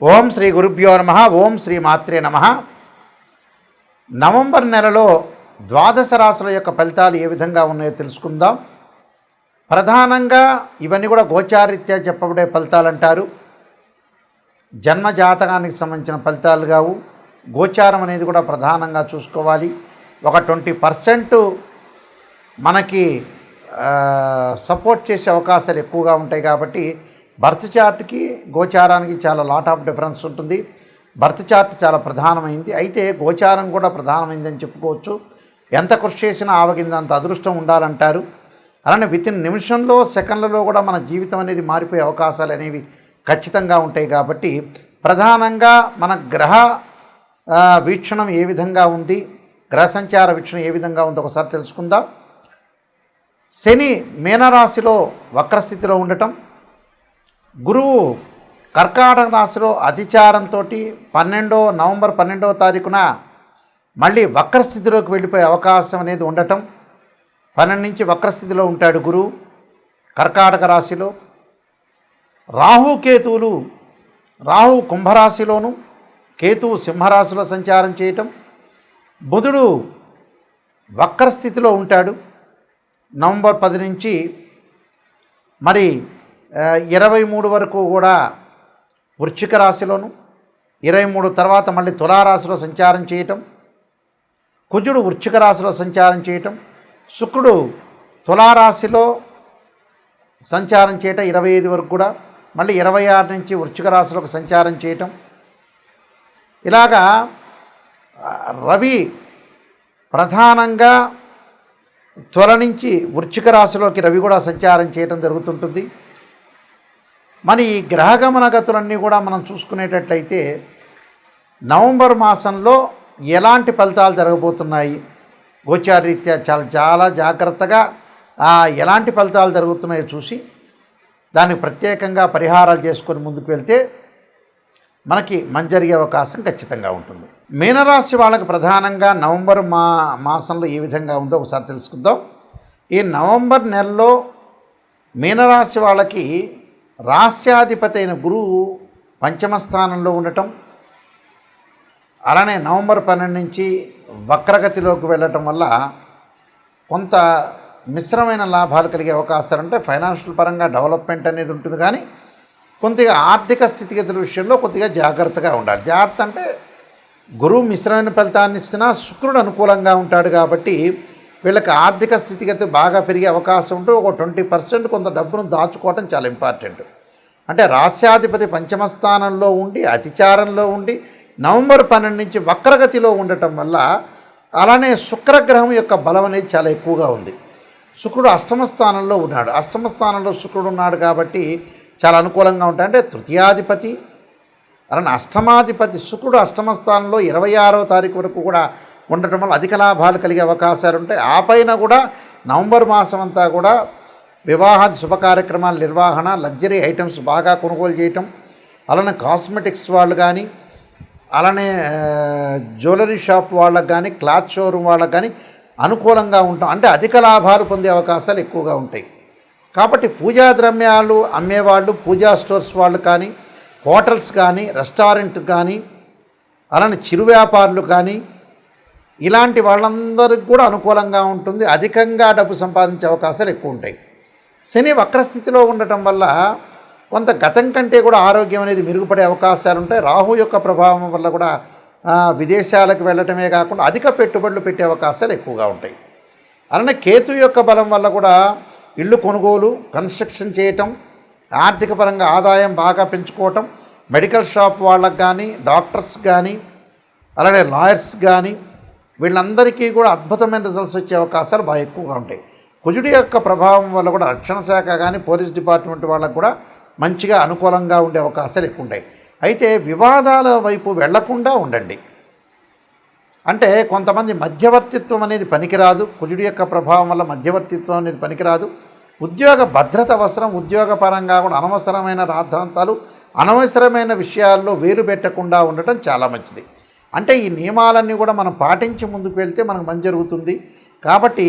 ఓం శ్రీ గురుభ్యో నమః. ఓం శ్రీ మాత్రే నమః. నవంబర్ నెలలో ద్వాదశ రాశుల యొక్క ఫలితాలు ఏ విధంగా ఉన్నాయో తెలుసుకుందాం. ప్రధానంగా ఇవన్నీ కూడా గోచారీత్యా చెప్పబడే ఫలితాలు అంటారు. జన్మ జాతకానికి సంబంధించిన ఫలితాలు కావు. గోచారం అనేది కూడా ప్రధానంగా చూసుకోవాలి. ఒక 20% మనకి సపోర్ట్ చేసే అవకాశాలు ఎక్కువగా ఉంటాయి. కాబట్టి బర్త్ చార్ట్కి గోచారానికి చాలా లాట్ ఆఫ్ డిఫరెన్స్ ఉంటుంది. బర్త్ చార్ట్ చాలా ప్రధానమైంది, అయితే గోచారం కూడా ప్రధానమైందని చెప్పుకోవచ్చు. ఎంత కృషి చేసినా ఆవగిందంత అదృష్టం ఉండాలంటారు. అలానే వితిన్ నిమిషంలో సెకండ్లలో కూడా మన జీవితం అనేది మారిపోయే అవకాశాలు అనేవి ఖచ్చితంగా ఉంటాయి. కాబట్టి ప్రధానంగా మన గ్రహ వీక్షణం ఏ విధంగా ఉంది, గ్రహ సంచార వీక్షణం ఏ విధంగా ఉందో ఒకసారి తెలుసుకుందాం. శని మీనరాశిలో వక్రస్థితిలో ఉండటం, గురువు కర్కాటక రాశిలో అతిచారంతో నవంబర్ 12వ తారీఖున మళ్ళీ వక్రస్థితిలోకి వెళ్ళిపోయే అవకాశం అనేది ఉండటం. 12 నుంచి వక్రస్థితిలో ఉంటాడు గురువు కర్కాటక రాశిలో. రాహుకేతువులు, రాహు కుంభరాశిలోను, కేతువు సింహరాశిలో సంచారం చేయటం. బుధుడు వక్రస్థితిలో ఉంటాడు నవంబర్ 10 నుంచి మరి 23 వరకు కూడా వృశ్చిక రాశిలోను, 23 తర్వాత మళ్ళీ తులారాశిలో సంచారం చేయటం. కుజుడు వృశ్చిక రాశిలో సంచారం చేయటం, శుక్రుడు తులారాశిలో సంచారం చేయటం 25 వరకు కూడా, మళ్ళీ 26 నుంచి వృశ్చిక రాశిలోకి సంచారం చేయటం. ఇలాగా రవి ప్రధానంగా త్వర నుంచి వృశ్చిక రాశిలోకి రవి కూడా సంచారం చేయటం జరుగుతుంటుంది. మరి ఈ గ్రహగమన గతులన్నీ కూడా మనం చూసుకునేటట్లయితే నవంబర్ మాసంలో ఎలాంటి ఫలితాలు జరగబోతున్నాయి, గోచారీత్యా చాలా జాగ్రత్తగా ఎలాంటి ఫలితాలు జరుగుతున్నాయో చూసి దానికి ప్రత్యేకంగా పరిహారాలు చేసుకొని ముందుకు వెళ్తే మనకి మంచి జరిగే అవకాశం ఖచ్చితంగా ఉంటుంది. మీనరాశి వాళ్ళకి ప్రధానంగా నవంబర్ మాసంలో ఏ విధంగా ఉందో ఒకసారి తెలుసుకుందాం. ఈ నవంబర్ నెలలో మీనరాశి వాళ్ళకి రాస్యాధిపతి అయిన గురువు పంచమ స్థానంలో ఉండటం, అలానే నవంబర్ 12 నుంచి వక్రగతిలోకి వెళ్ళటం వల్ల కొంత మిశ్రమైన లాభాలు కలిగే అవకాశాలు ఉంటాయి. ఫైనాన్షియల్ పరంగా డెవలప్మెంట్ అనేది ఉంటుంది, కానీ కొద్దిగా ఆర్థిక స్థితిగతుల విషయంలో కొద్దిగా జాగ్రత్తగా ఉండాలి. జాగ్రత్త అంటే గురువు మిశ్రమైన ఫలితాన్ని ఇస్తున్నా శుక్రుడు అనుకూలంగా ఉంటాడు కాబట్టి వీళ్ళకి ఆర్థిక స్థితిగతి బాగా పెరిగే అవకాశం ఉంటే ఒక 20% కొంత డబ్బును దాచుకోవటం చాలా ఇంపార్టెంట్. అంటే రాస్యాధిపతి పంచమ స్థానంలో ఉండి అతిచారంలో ఉండి నవంబర్ 12 నుంచి వక్రగతిలో ఉండటం వల్ల, అలానే శుక్రగ్రహం యొక్క బలం అనేది చాలా ఎక్కువగా ఉంది. శుక్రుడు అష్టమ స్థానంలో ఉన్నాడు. అష్టమ స్థానంలో శుక్రుడు ఉన్నాడు కాబట్టి చాలా అనుకూలంగా ఉంటాయి. అంటే తృతీయాధిపతి అలానే అష్టమాధిపతి శుక్రుడు అష్టమ స్థానంలో 26వ తారీఖు వరకు కూడా ఉండటం వల్ల అధిక లాభాలు కలిగే అవకాశాలు ఉంటాయి. ఆ పైన కూడా నవంబర్ మాసం అంతా కూడా వివాహాది శుభ కార్యక్రమాల నిర్వహణ, లగ్జరీ ఐటమ్స్ బాగా కొనుగోలు చేయటం, అలానే కాస్మెటిక్స్ వాళ్ళు కానీ, అలానే జ్యువెలరీ షాప్ వాళ్ళకు కానీ, క్లాత్ షోరూమ్ వాళ్ళకు కానీ అనుకూలంగా ఉంటాం. అంటే అధిక లాభాలు పొందే అవకాశాలు ఎక్కువగా ఉంటాయి. కాబట్టి పూజా ద్రవ్యాలు అమ్మేవాళ్ళు, పూజా స్టోర్స్ వాళ్ళు కానీ, హోటల్స్ కానీ, రెస్టారెంట్ కానీ, అలానే చిరు వ్యాపారులు కానీ, ఇలాంటి వాళ్ళందరికీ కూడా అనుకూలంగా ఉంటుంది. అధికంగా డబ్బు సంపాదించే అవకాశాలు ఎక్కువ ఉంటాయి. శని వక్రస్థితిలో ఉండటం వల్ల కొంత గతం కంటే కూడా ఆరోగ్యం అనేది మెరుగుపడే అవకాశాలు ఉంటాయి. రాహు యొక్క ప్రభావం వల్ల కూడా విదేశాలకు వెళ్ళటమే కాకుండా అధిక పెట్టుబడులు పెట్టే అవకాశాలు ఎక్కువగా ఉంటాయి. అలానే కేతు యొక్క బలం వల్ల కూడా ఇళ్ళు కొనుగోలు, కన్స్ట్రక్షన్ చేయటం, ఆర్థిక పరంగా ఆదాయం బాగా పెంచుకోవటం, మెడికల్ షాప్ వాళ్ళకు కానీ, డాక్టర్స్ కానీ, అలానే లాయర్స్ కానీ వీళ్ళందరికీ కూడా అద్భుతమైన రిజల్ట్స్ వచ్చే అవకాశాలు బాగా ఎక్కువగా ఉంటాయి. కుజుడి యొక్క ప్రభావం వల్ల కూడా రక్షణ శాఖ కానీ, పోలీస్ డిపార్ట్మెంట్ వాళ్ళకు కూడా మంచిగా అనుకూలంగా ఉండే అవకాశాలు ఎక్కువ ఉంటాయి. అయితే వివాదాల వైపు వెళ్లకుండా ఉండండి. అంటే కొంతమంది మధ్యవర్తిత్వం అనేది పనికిరాదు. కుజుడి యొక్క ప్రభావం వల్ల మధ్యవర్తిత్వం అనేది పనికిరాదు. ఉద్యోగ భద్రత అవసరం. ఉద్యోగపరంగా కూడా అనవసరమైన రాద్ధాంతాలు, అనవసరమైన విషయాల్లో వేరు పెట్టకుండా ఉండటం చాలా మంచిది. అంటే ఈ నియమాలన్నీ కూడా మనం పాటించి ముందుకు వెళ్తే మనకు మంచి జరుగుతుంది. కాబట్టి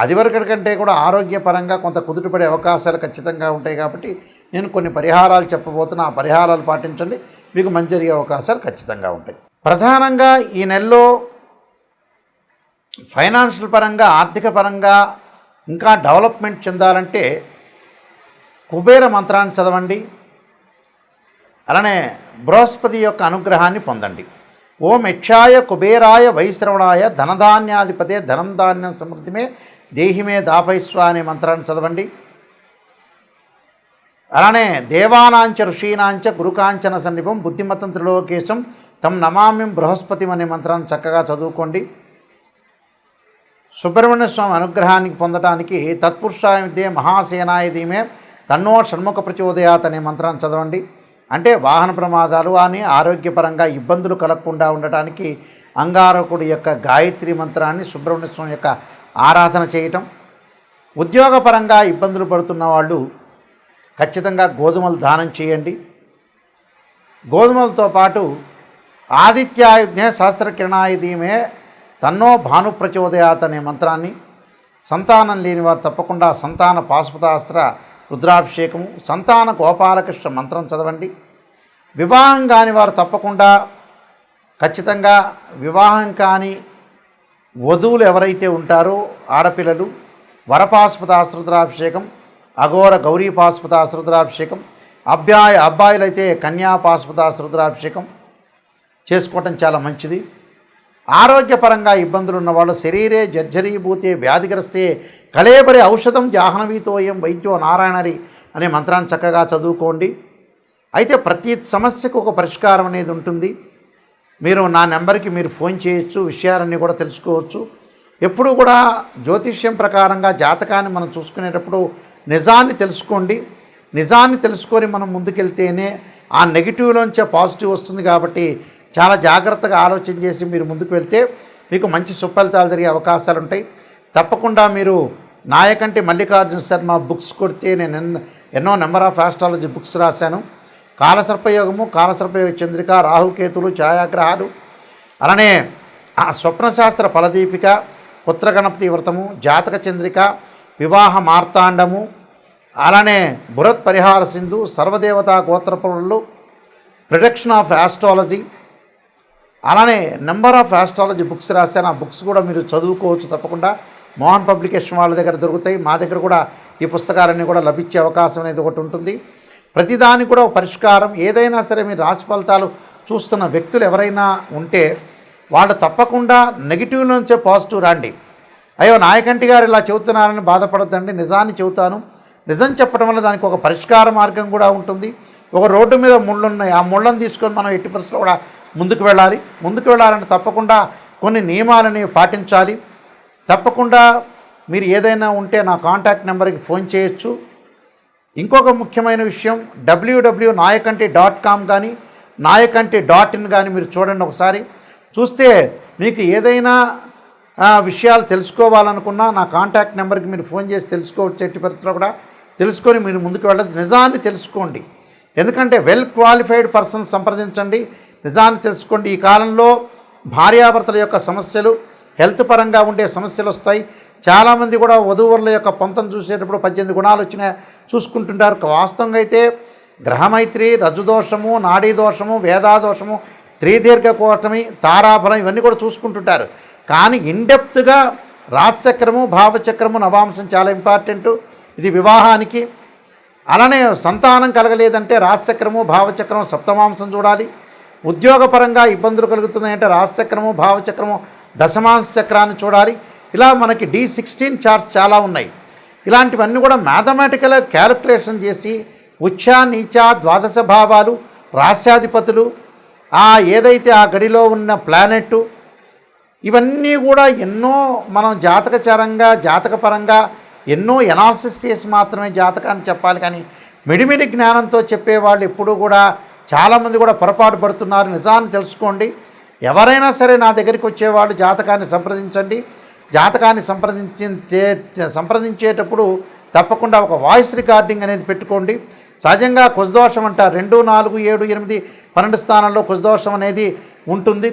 అది వరకటి కంటే కూడా ఆరోగ్యపరంగా కొంత కుదుటపడే అవకాశాలు ఖచ్చితంగా ఉంటాయి. కాబట్టి నేను కొన్ని పరిహారాలు చెప్పబోతున్నా, ఆ పరిహారాలు పాటించండి. మీకు మంచి జరిగే అవకాశాలు ఖచ్చితంగా ఉంటాయి. ప్రధానంగా ఈ నెలలో ఫైనాన్షియల్ పరంగా, ఆర్థిక పరంగా ఇంకా డెవలప్మెంట్ చెందాలంటే కుబేర మంత్రాన్ని చదవండి. అలానే బృహస్పతి యొక్క అనుగ్రహాన్ని పొందండి. ఓం యక్షాయ కుబేరాయ వైశ్రవణాయ ధనధాన్యాధిపతే ధనం ధాన్యం సమృద్ధిమే దేహిమే దాపైస్వ అనే మంత్రాన్ని చదవండి. అలానే దేవానాంచ ఋషీనాంచ గురుకాంచన సన్నిపం బుద్ధిమతం త్రిలోకేశం తం నమామ్యం బృహస్పతి అనే మంత్రాన్ని చక్కగా చదువుకోండి. సుబ్రహ్మణ్య స్వామి అనుగ్రహానికి పొందడానికి తత్పురుషాయ విద్యే మహాసేనాయ ధీమే తన్నో షణ్ముఖ ప్రచోదయాత్ అనే మంత్రాన్ని చదవండి. అంటే వాహన ప్రమాదాలు అని ఆరోగ్యపరంగా ఇబ్బందులు కలగకుండా ఉండటానికి అంగారకుడి యొక్క గాయత్రి మంత్రాన్ని సుబ్రహ్మణ్య స్వామి యొక్క ఆరాధన చేయటం. ఉద్యోగపరంగా ఇబ్బందులు పడుతున్న వాళ్ళు ఖచ్చితంగా గోధుమలు దానం చేయండి. గోధుమలతో పాటు ఆదిత్యాయుజ్ఞే సహస్రకిరణాయ ధీమే తన్నో భాను ప్రచోదయాత్ అనే మంత్రాన్ని, సంతానం లేని వారు తప్పకుండా సంతాన పాశుపతాస్త్ర రుద్రాభిషేకము, సంతాన గోపాలకృష్ణ మంత్రం చదవండి. వివాహం కాని వారు తప్పకుండా ఖచ్చితంగా వివాహం కాని వధువులు ఎవరైతే ఉంటారో ఆడపిల్లలు వరపాశుపతాస్త్ర రుద్రాభిషేకం, అఘోర గౌరీ పాశుపతాస్త్ర రుద్రాభిషేకం, అబ్బాయిలైతే కన్యా పాశుపతాస్త్ర రుద్రాభిషేకం చేసుకోవటం చాలా మంచిది. ఆరోగ్యపరంగా ఇబ్బందులు ఉన్నవాళ్ళు శరీరే జర్జరీభూతే వ్యాధిగ్రస్తే కళేబరి ఔషధం జాహ్నవీతోయం వైద్యో నారాయణరి అనే మంత్రాన్ని చక్కగా చదువుకోండి. అయితే ప్రతి సమస్యకు ఒక పరిష్కారం అనేది ఉంటుంది. మీరు నా నెంబర్కి మీరు ఫోన్ చేయొచ్చు, విషయాలన్నీ కూడా తెలుసుకోవచ్చు. ఎప్పుడు కూడా జ్యోతిష్యం ప్రకారంగా జాతకాన్ని మనం చూసుకునేటప్పుడు నిజాన్ని తెలుసుకోండి. నిజాన్ని తెలుసుకొని మనం ముందుకెళ్తేనే ఆ నెగిటివ్లోంచే పాజిటివ్ వస్తుంది. కాబట్టి చాలా జాగ్రత్తగా ఆలోచన చేసి మీరు ముందుకు వెళ్తే మీకు మంచి సుఫలితాలు జరిగే అవకాశాలు ఉంటాయి. తప్పకుండా మీరు నాయకంటి మల్లికార్జున శర్మ బుక్స్ కొడితే నేను ఎన్నో నెంబర్ ఆఫ్ ఆస్ట్రాలజీ బుక్స్ రాశాను. కాలసర్పయోగము, కాలసర్పయోగ చంద్రిక, రాహుకేతులు, ఛాయాగ్రహాలు, అలానే స్వప్నశాస్త్ర ఫలదీపిక, పుత్రగణపతి వ్రతము, జాతక చంద్రిక, వివాహ మార్తాండము, అలానే బృహత్ పరిహార సింధు, సర్వదేవతా గోత్రపురులు, ప్రొడక్షన్ ఆఫ్ ఆస్ట్రాలజీ, అలానే నెంబర్ ఆఫ్ ఆస్ట్రాలజీ బుక్స్ రాశాను. ఆ బుక్స్ కూడా మీరు చదువుకోవచ్చు. తప్పకుండా మోహన్ పబ్లికేషన్ వాళ్ళ దగ్గర దొరుకుతాయి. మా దగ్గర కూడా ఈ పుస్తకాలన్నీ కూడా లభించే అవకాశం అనేది ఒకటి ఉంటుంది. ప్రతిదానికి కూడా ఒక పరిష్కారం. ఏదైనా సరే మీరు రాశి ఫలితాలు చూస్తున్న వ్యక్తులు ఎవరైనా ఉంటే వాళ్ళు తప్పకుండా నెగిటివ్ నుంచే పాజిటివ్ రండి. అయ్యో నాయకంటి గారు ఇలా చెబుతున్నారని బాధపడద్దండి, నిజాన్ని చెబుతాను. నిజం చెప్పడం వల్ల దానికి ఒక పరిష్కార మార్గం కూడా ఉంటుంది. ఒక రోడ్డు మీద ముళ్ళు ఉన్నాయి, ఆ ముళ్ళను తీసుకొని మనం ఎట్టి పరిస్థితుల్లో కూడా ముందుకు వెళ్ళాలంటే తప్పకుండా కొన్ని నియమాలని పాటించాలి. తప్పకుండా మీరు ఏదైనా ఉంటే నా కాంటాక్ట్ నెంబర్కి ఫోన్ చేయొచ్చు. ఇంకొక ముఖ్యమైన విషయం, www.nayakanti.com కానీ nayakanti.in కానీ మీరు చూడండి. ఒకసారి చూస్తే మీకు ఏదైనా విషయాలు తెలుసుకోవాలనుకున్నా నా కాంటాక్ట్ నెంబర్కి మీరు ఫోన్ చేసి తెలుసుకోవచ్చు. ఎట్టి పరిస్థితుల్లో కూడా తెలుసుకొని మీరు ముందుకు వెళ్ళచ్చు. నిజాన్ని తెలుసుకోండి. ఎందుకంటే వెల్ క్వాలిఫైడ్ పర్సన్ సంప్రదించండి, నిజాన్ని తెలుసుకోండి. ఈ కాలంలో భార్యాభర్తల యొక్క సమస్యలు, హెల్త్ పరంగా ఉండే సమస్యలు వస్తాయి. చాలామంది కూడా వధూవరుల యొక్క పొంతం చూసేటప్పుడు 18 గుణాలు వచ్చినా చూసుకుంటుంటారు. వాస్తవంగా అయితే గ్రహమైత్రి, రజ్జుదోషము, నాడీ దోషము, వేదాదోషము, శ్రీదీర్ఘకోటమి, తారాఫలం ఇవన్నీ కూడా చూసుకుంటుంటారు. కానీ ఇన్డెప్త్గా రాశిచక్రము, భావచక్రము, నవాంశం చాలా ఇంపార్టెంటు. ఇది వివాహానికి. అలానే సంతానం కలగలేదంటే రాశిచక్రము, భావచక్రము, సప్తమాంశం చూడాలి. ఉద్యోగపరంగా ఇబ్బందులు కలుగుతున్నాయంటే రాశిచక్రము, భావచక్రము, దశమాంశ చక్రాన్ని చూడాలి. ఇలా మనకి D16 చార్ట్స్ చాలా ఉన్నాయి. ఇలాంటివన్నీ కూడా మ్యాథమెటికల్గా క్యాలిక్యులేషన్ చేసి ఉచ్చ నీచ ద్వాదశ భావాలు, రాశ్యాధిపతులు, ఏదైతే ఆ గడిలో ఉన్న ప్లానెట్, ఇవన్నీ కూడా ఎన్నో మనం జాతకపరంగా ఎన్నో ఎనాలిసిస్ చేసి మాత్రమే జాతకాన్ని చెప్పాలి. కానీ మిడిమిడి జ్ఞానంతో చెప్పేవాళ్ళు ఎప్పుడూ కూడా చాలామంది కూడా పొరపాటు పడుతున్నారు. నిజాన్ని తెలుసుకోండి. ఎవరైనా సరే నా దగ్గరికి వచ్చేవాళ్ళు జాతకాన్ని సంప్రదించండి. జాతకాన్ని సంప్రదించేటప్పుడు తప్పకుండా ఒక వాయిస్ రికార్డింగ్ అనేది పెట్టుకోండి. సహజంగా కుజదోషం అంటారు. 2, 4, 7, 8, 12 స్థానాల్లో కుజదోషం అనేది ఉంటుంది.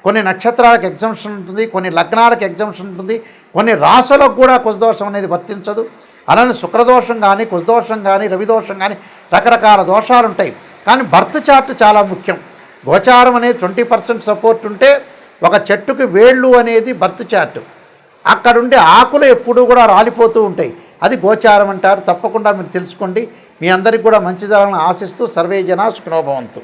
కొన్ని నక్షత్రాలకు ఎగ్జంప్షన్ ఉంటుంది, కొన్ని లగ్నాలకు ఎగ్జంప్షన్ ఉంటుంది, కొన్ని రాశులకు కూడా కుజదోషం అనేది వర్తించదు. అలానే శుక్రదోషం కానీ, కుజదోషం కానీ, రవిదోషం కానీ రకరకాల దోషాలు ఉంటాయి. కానీ బర్త్ చార్ట్ చాలా ముఖ్యం. గోచారం అనేది 20% సపోర్ట్ ఉంటే ఒక చెట్టుకి వేళ్ళు అనేది బర్త్ చార్ట్. అక్కడుండే ఆకులు ఎప్పుడూ కూడా రాలిపోతూ ఉంటాయి. అది గోచారం అంటారు. తప్పకుండా మీరు తెలుసుకోండి. మీ అందరికీ కూడా మంచి జరగాలని ఆశిస్తూ సర్వే జనా సుఖినో భవంతు.